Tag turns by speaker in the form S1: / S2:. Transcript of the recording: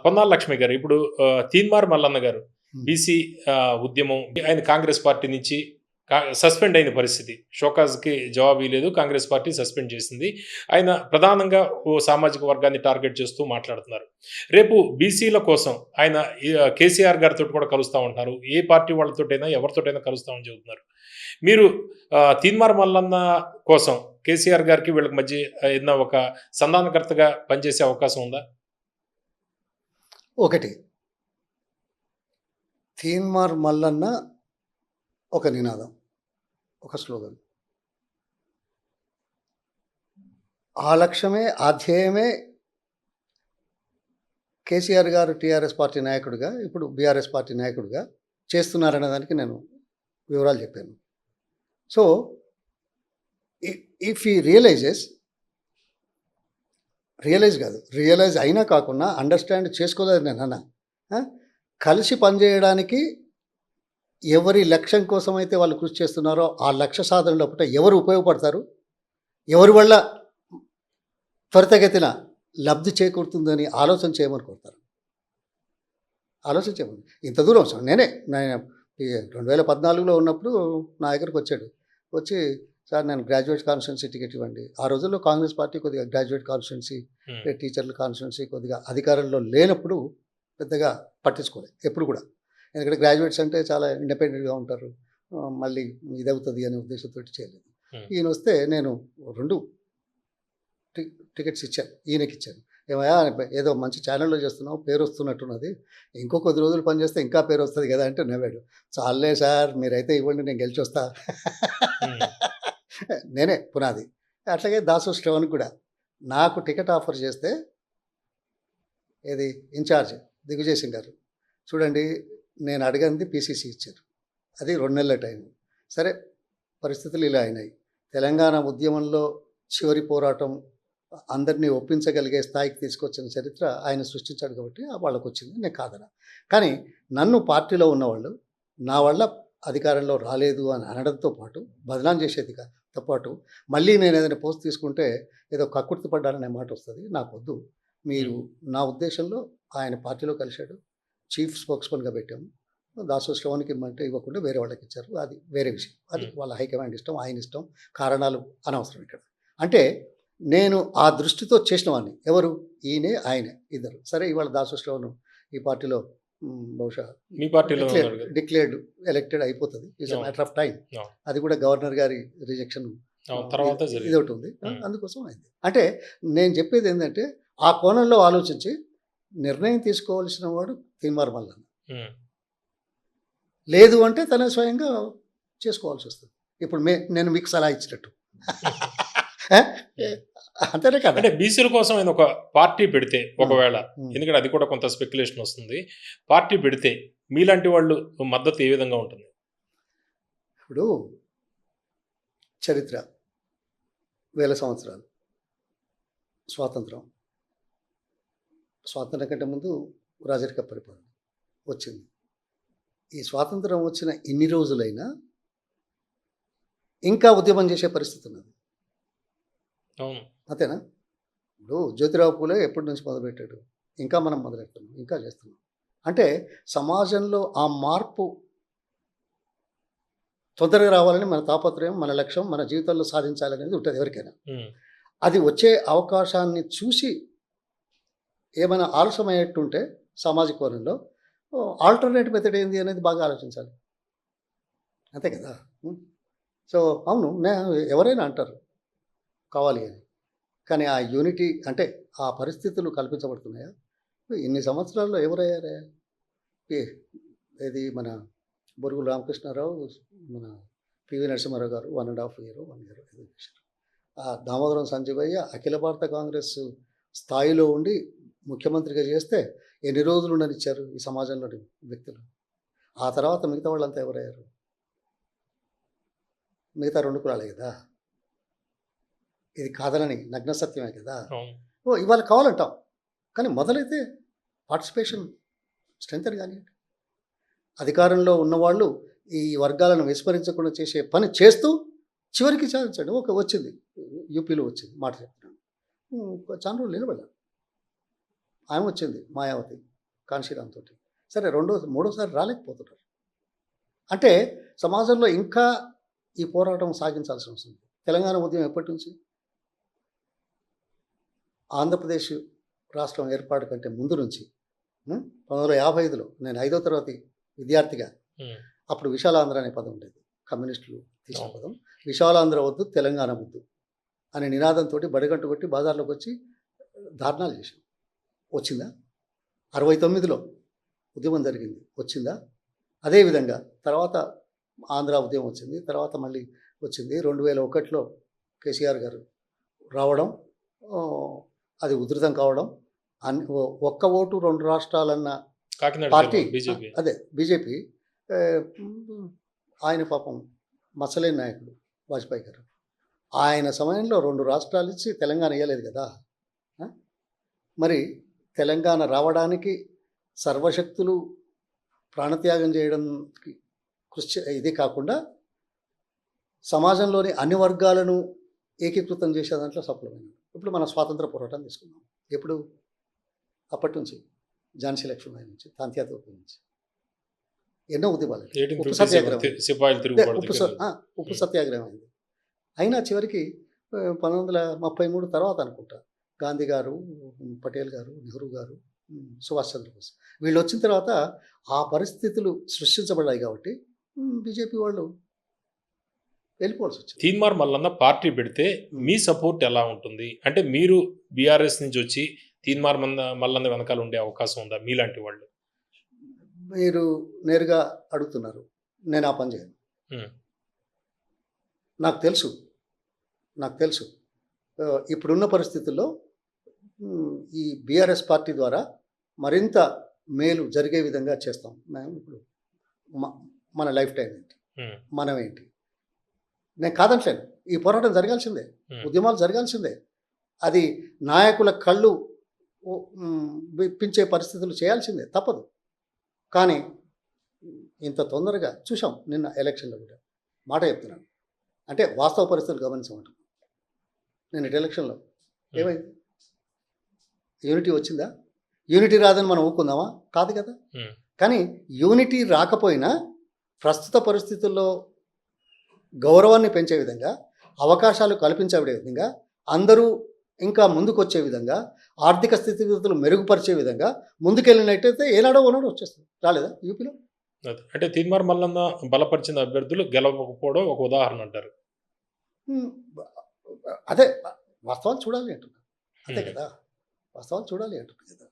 S1: పొన్నాల లక్ష్మి గారు ఇప్పుడు తీన్మార్ మల్లన్న గారు
S2: హ్మ్.
S1: బీసీ ఉద్యమం ఆయన కాంగ్రెస్ పార్టీ నుంచి సస్పెండ్ అయిన పరిస్థితి. షోకాజ్‌కి జవాబు ఇయ్యలేదు. కాంగ్రెస్ పార్టీ సస్పెండ్ చేసింది. ఆయన ప్రధానంగా ఓ సామాజిక వర్గాన్ని టార్గెట్ చేస్తూ మాట్లాడుతున్నారు. రేపు బీసీల కోసం ఆయన కేసీఆర్ గారితోటి కూడా కలుస్తా ఉంటున్నారు. ఏ పార్టీ వాళ్ళతోటైనా, ఎవరితోటైనా కలుస్తామని చెబుతున్నారు. మీరు తీన్మార్ మల్లన్న కోసం కేసీఆర్ గారికి వీళ్ళకి మధ్య ఏదైనా ఒక సంధానకర్తగా పనిచేసే అవకాశం ఉందా?
S2: ఒకటి తీన్మార్ మల్లన్న ఒక నినాదం, ఒక స్లోగన్. ఆ లక్ష్యమే, ఆ ధ్యేయమే కేసీఆర్ గారు టీఆర్ఎస్ పార్టీ నాయకుడిగా, ఇప్పుడు బీఆర్ఎస్ పార్టీ నాయకుడిగా చేస్తున్నారనే దానికి నేను వివరాలు చెప్పాను. సో ఇఫ్ ఈ రియలైజ్ అయినా కాకుండా అండర్స్టాండ్ చేసుకోలేదు నేను అన్న. కలిసి పనిచేయడానికి ఎవరి లక్ష్యం కోసం అయితే వాళ్ళు కృషి చేస్తున్నారో ఆ లక్ష్య సాధనలో పూట ఎవరు ఉపయోగపడతారు, ఎవరి వల్ల త్వరితగతిన లబ్ధి చేకూరుతుందని ఆలోచన చేయమని కోరుతారు. ఆలోచన చేయమని ఇంత దూరం వస్తాను. నేను 2014లో ఉన్నప్పుడు నా దగ్గరకు వచ్చాడు. వచ్చి, సార్ నేను గ్రాడ్యుయేట్ కాన్స్టిట్యున్సీ టికెట్ ఇవ్వండి. ఆ రోజుల్లో కాంగ్రెస్ పార్టీ కొద్దిగా గ్రాడ్యుయేట్ కాన్స్టిట్యున్సీ, టీచర్ల కాన్స్టిట్యున్సీ కొద్దిగా అధికారంలో లేనప్పుడు పెద్దగా పట్టించుకోలేదు ఎప్పుడు కూడా. ఎందుకంటే గ్రాడ్యుయేట్స్ అంటే చాలా ఇండిపెండెంట్గా ఉంటారు, మళ్ళీ ఇదవుతుంది అనే ఉద్దేశంతో చేయలేదు. ఈయన వస్తే నేను 2 టికెట్స్ ఇచ్చాను, ఈయనకి ఇచ్చాను. ఏమయ్యా, ఏదో మంచి ఛానల్లో చేస్తున్నావు, పేరు వస్తున్నట్టున్నది, ఇంకో కొద్ది రోజులు పనిచేస్తే ఇంకా పేరు వస్తుంది కదా అంటే నవ్వాడు. చాలే సార్, మీరైతే ఇవ్వండి, నేను గెలిచి వస్తా. నేనే పునాది. అట్లాగే దాసు శ్రవణ్ కూడా నాకు టికెట్ ఆఫర్ చేస్తే, ఏది ఇన్ఛార్జ్ దిగ్విజయ్ సింగ్ గారు, చూడండి నేను అడిగింది పీసీసీ ఇచ్చారు, అది 2 నెలల టైం. సరే, పరిస్థితులు ఇలా అయినాయి. తెలంగాణ ఉద్యమంలో చివరి పోరాటం అందరినీ ఒప్పించగలిగే స్థాయికి తీసుకొచ్చిన చరిత్ర ఆయన సృష్టించాడు కాబట్టి వాళ్ళకు వచ్చింది, నేను కాదన. కానీ నన్ను పార్టీలో ఉన్నవాళ్ళు నా వల్ల అధికారంలో రాలేదు అని అనడంతో పాటు, బదనాం చేసేదితో పాటు, మళ్ళీ నేను ఏదైనా పోస్ట్ తీసుకుంటే ఏదో కక్కుర్తి పడ్డాననే మాట వస్తుంది. నాకు వద్దు. మీరు నా ఉద్దేశంలో ఆయన పార్టీలో కలిశాడు, చీఫ్ స్పోక్స్మన్గా పెట్టాము. దాసు శ్రవణ్కి ఇమ్మంటే ఇవ్వకుండా వేరే వాళ్ళకి ఇచ్చారు, అది వేరే విషయం. అది వాళ్ళ హైకమాండ్ ఇష్టం, ఆయన ఇష్టం, కారణాలు అనవసరం ఇక్కడ. అంటే నేను ఆ దృష్టితో చేసిన వాడిని. ఎవరు? ఈయనే, ఆయనే, ఇద్దరు. సరే, ఇవాళ దాసు శ్రవణ్ ఈ పార్టీలో బహుశా
S1: మీ పార్టీలో
S2: డిక్లేర్డ్ ఎలక్టెడ్ అయిపోతుంది. It's matter of time. అది కూడా గవర్నర్ గారి రిజెక్షన్
S1: తర్వాత
S2: ఇది ఒకటి ఉంది, అందుకోసం అయింది. అంటే నేను చెప్పేది ఏంటంటే, ఆ కోణంలో ఆలోచించి నిర్ణయం తీసుకోవాల్సిన వాడు తీన్మార్ మల్లన్న. లేదు అంటే తన స్వయంగా చేసుకోవాల్సి వస్తుంది. ఇప్పుడు నేను మీకు సలహా ఇచ్చినట్టు. అంతేనే కదా.
S1: అంటే బీసీల కోసం ఆయన ఒక పార్టీ పెడితే, ఒకవేళ, ఎందుకంటే అది కూడా కొంత స్పెక్యులేషన్ వస్తుంది, పార్టీ పెడితే మీలాంటి వాళ్ళు మద్దతు ఏ విధంగా ఉంటుంది?
S2: ఇప్పుడు చరిత్ర 1000 సంవత్సరాలు, స్వాతంత్రం కంటే ముందు రాజరిక పరిపాలన వచ్చింది. ఈ స్వాతంత్రం వచ్చిన ఇన్ని రోజులైనా ఇంకా ఉద్యమం చేసే పరిస్థితి ఉన్నది. అంతేనా? ఇప్పుడు జ్యోతిరావు పూలే ఎప్పటి నుంచి మొదలుపెట్టాడు, ఇంకా మనం మొదలెడుతున్నాం, ఇంకా చేస్తున్నాం. అంటే సమాజంలో ఆ మార్పు తొందరగా రావాలని మన తాపత్రయం, మన లక్ష్యం, మన జీవితంలో సాధించాలనేది ఉంటుంది ఎవరికైనా. అది వచ్చే అవకాశాన్ని చూసి ఏమైనా ఆలస్యమయ్యేట్టుంటే సామాజిక కోణంలో ఆల్టర్నేట్ మెథడ్ ఏంది అనేది బాగా ఆలోచించాలి. అంతే కదా. సో అవును, ఎవరైనా అంటారు కావాలి అని, కానీ ఆ యూనిటీ అంటే ఆ పరిస్థితులు కల్పించబడుతున్నాయా? ఇన్ని సంవత్సరాల్లో ఎవరయ్యారే? ఏది మన బొరుగుల రామకృష్ణారావు, మన పివి నరసింహారావు గారు 1.5 year 1 year ఏదో చేశారు. ఆ దామోదరం సంజీవయ్య అఖిల భారత కాంగ్రెస్ స్థాయిలో ఉండి ముఖ్యమంత్రిగా చేస్తే ఎన్ని రోజులు ఉండనిచ్చారు ఈ సమాజంలోని వ్యక్తులు? ఆ తర్వాత మిగతా వాళ్ళంతా ఎవరయ్యారు? మిగతా 2 కులాలే కదా. ఇది కాదనని నగ్న సత్యమే కదా. ఇవాళ కావాలంటాం, కానీ మొదలైతే పార్టిసిపేషన్ స్ట్రెంగ్తన్ కానివ్వండి. అధికారంలో ఉన్నవాళ్ళు ఈ వర్గాలను విస్మరించకుండా చేసే పని చేస్తూ చివరికి సాధించండి. వచ్చింది, యూపీలో వచ్చింది, మాట చెప్తున్నాను, చాలా రోజులు నిలబడ్డాను. ఆమె వచ్చింది మాయావతి కాంశీరామ్ తోటి. సరే మూడోసారి రాలేకపోతున్నారు. అంటే సమాజంలో ఇంకా ఈ పోరాటం సాగించాల్సిన అవసరం ఉంది. తెలంగాణ ఉద్యమం ఎప్పటి నుంచి? ఆంధ్రప్రదేశ్ రాష్ట్రం ఏర్పాటు కంటే ముందు నుంచి 1955లో నేను 5వ తరగతి విద్యార్థిగా అప్పుడు విశాలాంధ్ర అనే పదం ఉండేది. కమ్యూనిస్టులు తీసిన పదం. విశాలాంధ్ర వద్దు, తెలంగాణ వద్దు అనే నినాదంతో బడిగంటు కొట్టి బజార్లోకి వచ్చి ధారణాలు చేశాం. వచ్చిందా? 69లో ఉద్యమం జరిగింది. వచ్చిందా? అదేవిధంగా తర్వాత ఆంధ్ర ఉద్యమం వచ్చింది. తర్వాత మళ్ళీ వచ్చింది. 2001లో కేసీఆర్ గారు రావడం, అది ఉధృతం కావడం, ఒక్క ఓటు 2 రాష్ట్రాలన్న పార్టీ అదే బీజేపీ. ఆయన పాపం మచ్చలేని నాయకుడు వాజ్పేయి గారు. ఆయన సమయంలో 2 రాష్ట్రాలు ఇచ్చి తెలంగాణ ఇవ్వలేదు కదా. మరి తెలంగాణ రావడానికి సర్వశక్తులు ప్రాణత్యాగం చేయడానికి కృషి ఇది కాకుండా సమాజంలోని అన్ని వర్గాలను ఏకీకృతం చేసే దాంట్లో సఫలమైనది. ఇప్పుడు మన స్వాతంత్ర పోరాటం తీసుకున్నాం. ఎప్పుడు? అప్పటి నుంచి ఝాన్సీ లక్ష్మీబాయి నుంచి, తాంత్యాతోపు నుంచి ఎన్నో ఉద్యమాలు. ఉప్పు సత్యాగ్రహం ఉప్పు సత్యాగ్రహం అయింది. అయినా చివరికి 1933 తర్వాత అనుకుంటా గాంధీ గారు, పటేల్ గారు, నెహ్రూ గారు, సుభాష్ చంద్రబోస్ వీళ్ళు వచ్చిన తర్వాత ఆ పరిస్థితులు సృష్టించబడ్డాయి కాబట్టి బీజేపీ వాళ్ళు వెళ్ళిపోవాల్సి వచ్చింది.
S1: తీన్మార్ మల్లన్న పార్టీ పెడితే మీ సపోర్ట్ ఎలా ఉంటుంది? అంటే మీరు బీఆర్ఎస్ నుంచి వచ్చి తీన్మార్ మల్లన్న వెనకాల ఉండే అవకాశం ఉందా మీలాంటి వాళ్ళు?
S2: మీరు నేరుగా అడుగుతున్నారు. నేను ఆ పని చేయను. నాకు తెలుసు ఇప్పుడున్న పరిస్థితుల్లో ఈ బీఆర్ఎస్ పార్టీ ద్వారా మరింత మేలు జరిగే విధంగా చేస్తాం. మేము ఇప్పుడు మన లైఫ్ టైం ఏంటి, మనమేంటి, నేను కాదంటలేను. ఈ పోరాటం జరగాల్సిందే, ఉద్యమాలు జరగాల్సిందే. అది నాయకుల కళ్ళు విప్పించే పరిస్థితులు చేయాల్సిందే, తప్పదు. కానీ ఇంత తొందరగా చూసాం నిన్న ఎలక్షన్లో కూడా. మాట చెప్తున్నాను అంటే వాస్తవ పరిస్థితులు గమనించమంటాం. నేను ఎలక్షన్లో ఏమైంది? యూనిటీ వచ్చిందా? యూనిటీ రాదని మనం ఊరుకుందామా? కాదు కదా. కానీ యూనిటీ రాకపోయినా ప్రస్తుత పరిస్థితుల్లో గౌరవాన్ని పెంచే విధంగా, అవకాశాలు కల్పించే విధంగా, అందరూ ఇంకా ముందుకు వచ్చే విధంగా, ఆర్థిక స్థితిగతులు మెరుగుపరిచే విధంగా ముందుకెళ్ళినట్టయితే ఏనాడో ఓనాడో వచ్చేస్తుంది. రాలేదా యూపీలో?
S1: అంటే తీన్మార్ మల్లన్న బలపరిచిన అభ్యర్థులు గెలవకపోవడం ఒక ఉదాహరణ అంటారు.
S2: అదే వాస్తవాలు చూడాలి అంటున్నారు. అంతే కదా, వాస్తవాలు చూడాలి అంటున్నారు కదా.